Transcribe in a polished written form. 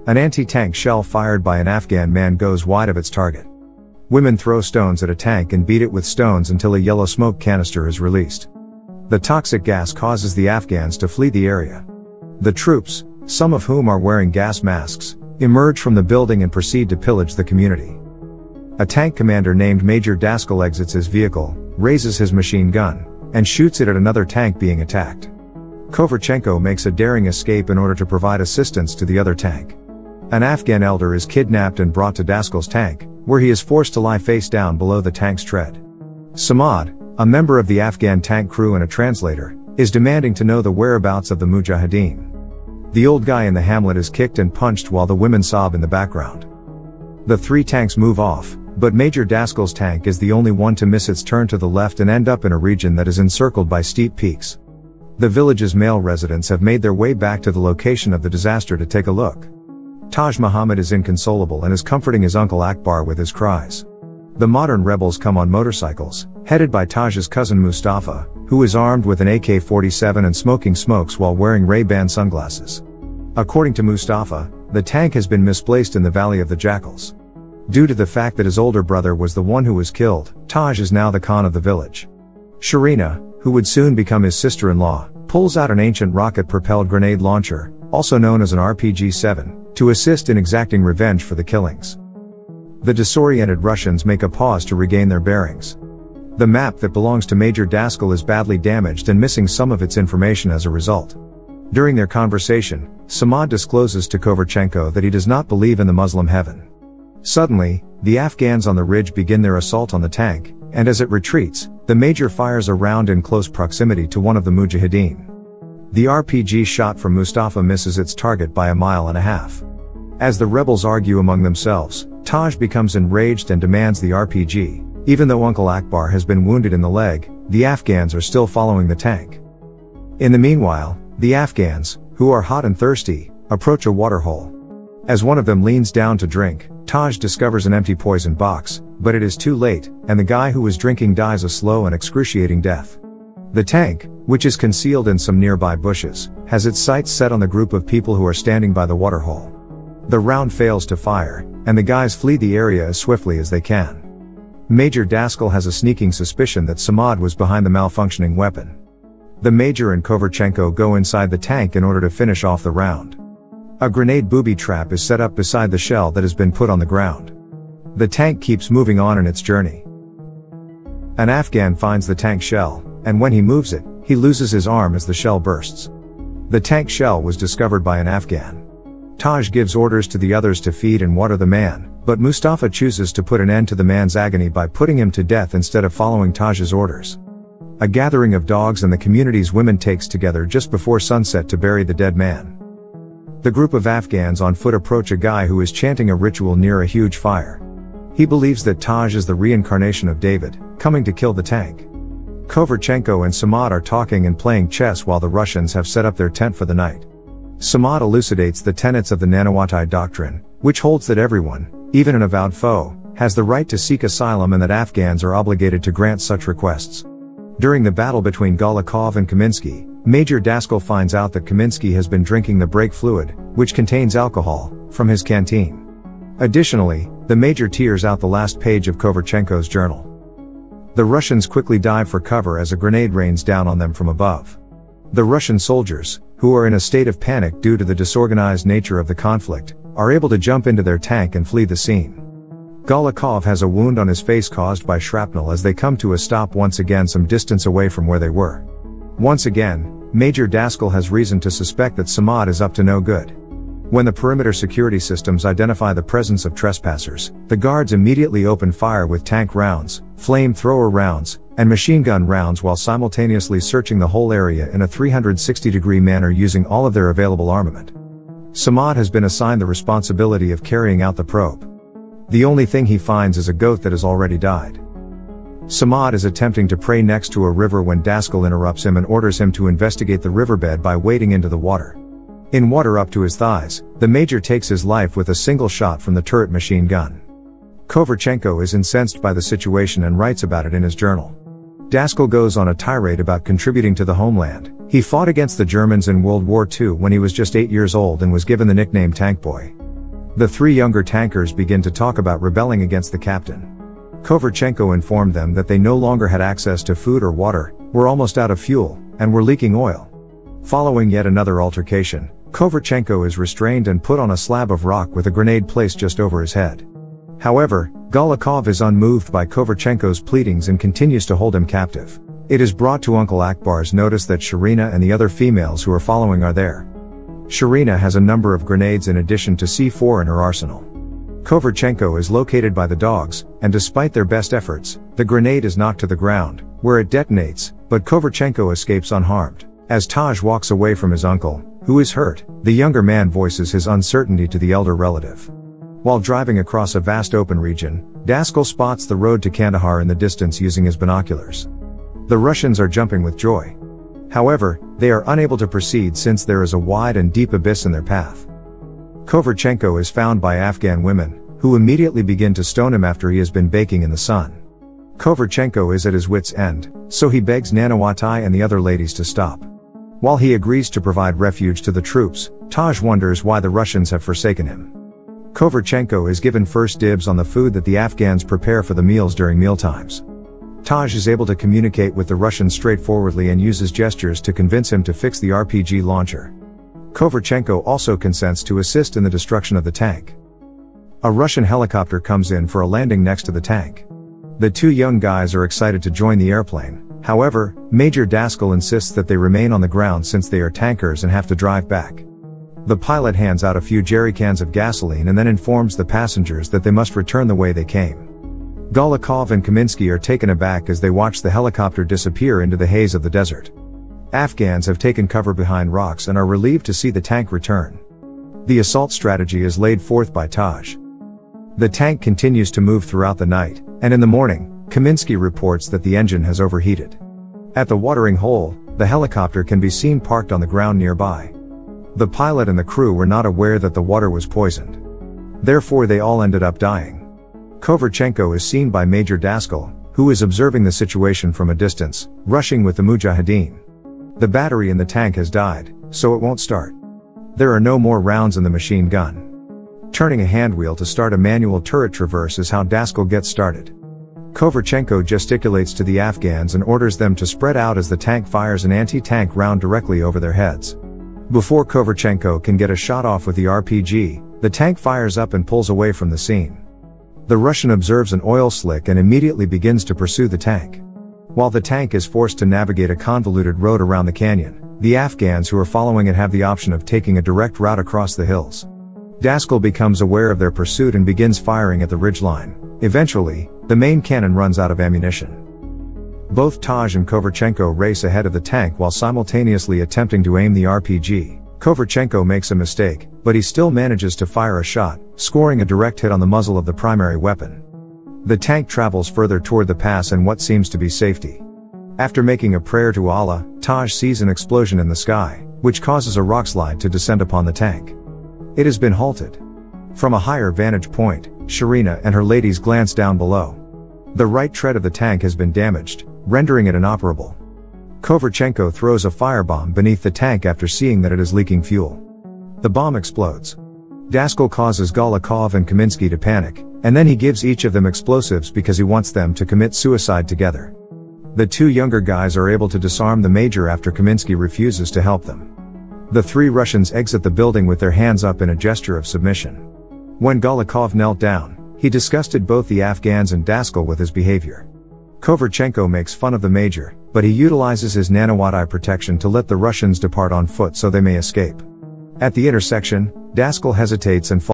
An anti-tank shell fired by an Afghan man goes wide of its target. Women throw stones at a tank and beat it with stones until a yellow smoke canister is released. The toxic gas causes the Afghans to flee the area. The troops, some of whom are wearing gas masks, emerge from the building and proceed to pillage the community. A tank commander named Major Daskal exits his vehicle, raises his machine gun, and shoots it at another tank being attacked. Kovarchenko makes a daring escape in order to provide assistance to the other tank. An Afghan elder is kidnapped and brought to Daskal's tank, where he is forced to lie face down below the tank's tread. Samad, a member of the Afghan tank crew and a translator, is demanding to know the whereabouts of the Mujahideen. The old guy in the hamlet is kicked and punched while the women sob in the background. The three tanks move off, but Major Daskal's tank is the only one to miss its turn to the left and end up in a region that is encircled by steep peaks. The village's male residents have made their way back to the location of the disaster to take a look. Taj Muhammad is inconsolable and is comforting his uncle Akbar with his cries. The modern rebels come on motorcycles, headed by Taj's cousin Mustafa, who is armed with an AK-47 and smoking smokes while wearing Ray-Ban sunglasses. According to Mustafa, the tank has been misplaced in the Valley of the Jackals. Due to the fact that his older brother was the one who was killed, Taj is now the Khan of the village. Sharina, who would soon become his sister-in-law, pulls out an ancient rocket-propelled grenade launcher, also known as an RPG-7, to assist in exacting revenge for the killings. The disoriented Russians make a pause to regain their bearings. The map that belongs to Major Daskal is badly damaged and missing some of its information as a result. During their conversation, Samad discloses to Kovarchenko that he does not believe in the Muslim heaven. Suddenly, the Afghans on the ridge begin their assault on the tank, and as it retreats, the Major fires a round in close proximity to one of the Mujahideen. The RPG shot from Mustafa misses its target by 1.5 miles. As the rebels argue among themselves, Taj becomes enraged and demands the RPG. Even though Uncle Akbar has been wounded in the leg, the Afghans are still following the tank. In the meanwhile, the Afghans, who are hot and thirsty, approach a waterhole. As one of them leans down to drink, Taj discovers an empty poison box, but it is too late, and the guy who was drinking dies a slow and excruciating death. The tank, which is concealed in some nearby bushes, has its sights set on the group of people who are standing by the waterhole. The round fails to fire, and the guys flee the area as swiftly as they can. Major Daskal has a sneaking suspicion that Samad was behind the malfunctioning weapon. The Major and Kovarchenko go inside the tank in order to finish off the round. A grenade booby trap is set up beside the shell that has been put on the ground. The tank keeps moving on in its journey. An Afghan finds the tank shell, and when he moves it, he loses his arm as the shell bursts. The tank shell was discovered by an Afghan. Taj gives orders to the others to feed and water the man, but Mustafa chooses to put an end to the man's agony by putting him to death instead of following Taj's orders. A gathering of dogs and the community's women takes together just before sunset to bury the dead man. The group of Afghans on foot approach a guy who is chanting a ritual near a huge fire. He believes that Taj is the reincarnation of David, coming to kill the tank. Kovarchenko and Samad are talking and playing chess while the Russians have set up their tent for the night. Samad elucidates the tenets of the Nanawati doctrine, which holds that everyone, even an avowed foe, has the right to seek asylum and that Afghans are obligated to grant such requests. During the battle between Golikov and Kaminsky, Major Daskal finds out that Kaminsky has been drinking the brake fluid, which contains alcohol, from his canteen. Additionally, the Major tears out the last page of Kovarchenko's journal. The Russians quickly dive for cover as a grenade rains down on them from above. The Russian soldiers, who are in a state of panic due to the disorganized nature of the conflict, are able to jump into their tank and flee the scene. Golikov has a wound on his face caused by shrapnel as they come to a stop once again some distance away from where they were. Once again, Major Daskal has reason to suspect that Samad is up to no good. When the perimeter security systems identify the presence of trespassers, the guards immediately open fire with tank rounds, flamethrower rounds, and machine gun rounds while simultaneously searching the whole area in a 360-degree manner using all of their available armament. Samad has been assigned the responsibility of carrying out the probe. The only thing he finds is a goat that has already died. Samad is attempting to pray next to a river when Daskal interrupts him and orders him to investigate the riverbed by wading into the water. In water up to his thighs, the Major takes his life with a single shot from the turret machine gun. Kovarchenko is incensed by the situation and writes about it in his journal. Daskal goes on a tirade about contributing to the homeland. He fought against the Germans in World War II when he was just 8 years old and was given the nickname Tank Boy. The three younger tankers begin to talk about rebelling against the captain. Kovarchenko informed them that they no longer had access to food or water, were almost out of fuel, and were leaking oil. Following yet another altercation, Kovarchenko is restrained and put on a slab of rock with a grenade placed just over his head. However, Golikov is unmoved by Kovarchenko's pleadings and continues to hold him captive. It is brought to Uncle Akbar's notice that Shirina and the other females who are following are there. Shirina has a number of grenades in addition to C4 in her arsenal. Kovarchenko is located by the dogs, and despite their best efforts, the grenade is knocked to the ground, where it detonates, but Kovarchenko escapes unharmed. As Taj walks away from his uncle, who is hurt, the younger man voices his uncertainty to the elder relative. While driving across a vast open region, Daskal spots the road to Kandahar in the distance using his binoculars. The Russians are jumping with joy. However, they are unable to proceed since there is a wide and deep abyss in their path. Kovarchenko is found by Afghan women, who immediately begin to stone him after he has been baking in the sun. Kovarchenko is at his wit's end, so he begs Nanawatai and the other ladies to stop. While he agrees to provide refuge to the troops, Taj wonders why the Russians have forsaken him. Kovarchenko is given first dibs on the food that the Afghans prepare for the meals during mealtimes. Taj is able to communicate with the Russians straightforwardly and uses gestures to convince him to fix the RPG launcher. Kovarchenko also consents to assist in the destruction of the tank. A Russian helicopter comes in for a landing next to the tank. The two young guys are excited to join the airplane. However, Major Daskal insists that they remain on the ground since they are tankers and have to drive back. The pilot hands out a few jerry cans of gasoline and then informs the passengers that they must return the way they came. Golikov and Kaminsky are taken aback as they watch the helicopter disappear into the haze of the desert. Afghans have taken cover behind rocks and are relieved to see the tank return. The assault strategy is laid forth by Taj. The tank continues to move throughout the night, and in the morning, Kaminsky reports that the engine has overheated. At the watering hole, the helicopter can be seen parked on the ground nearby. The pilot and the crew were not aware that the water was poisoned. Therefore they all ended up dying. Kovarchenko is seen by Major Daskal, who is observing the situation from a distance, rushing with the Mujahideen. The battery in the tank has died, so it won't start. There are no more rounds in the machine gun. Turning a handwheel to start a manual turret traverse is how Daskal gets started. Kovarchenko gesticulates to the Afghans and orders them to spread out as the tank fires an anti-tank round directly over their heads. Before Kovarchenko can get a shot off with the RPG, the tank fires up and pulls away from the scene. The Russian observes an oil slick and immediately begins to pursue the tank. While the tank is forced to navigate a convoluted road around the canyon, the Afghans who are following it have the option of taking a direct route across the hills. Daskal becomes aware of their pursuit and begins firing at the ridgeline. Eventually, the main cannon runs out of ammunition. Both Taj and Kovarchenko race ahead of the tank while simultaneously attempting to aim the RPG. Kovarchenko makes a mistake, but he still manages to fire a shot, scoring a direct hit on the muzzle of the primary weapon. The tank travels further toward the pass in what seems to be safety. After making a prayer to Allah, Taj sees an explosion in the sky, which causes a rockslide to descend upon the tank. It has been halted. From a higher vantage point, Shirina and her ladies glance down below. The right tread of the tank has been damaged, rendering it inoperable. Kovarchenko throws a firebomb beneath the tank after seeing that it is leaking fuel. The bomb explodes. Daskal causes Golikov and Kaminsky to panic, and then he gives each of them explosives because he wants them to commit suicide together. The two younger guys are able to disarm the major after Kaminsky refuses to help them. The three Russians exit the building with their hands up in a gesture of submission. When Golikov knelt down, he disgusted both the Afghans and Daskal with his behavior. Kovarchenko makes fun of the major, but he utilizes his nanowatt-eye protection to let the Russians depart on foot so they may escape. At the intersection, Daskal hesitates and falls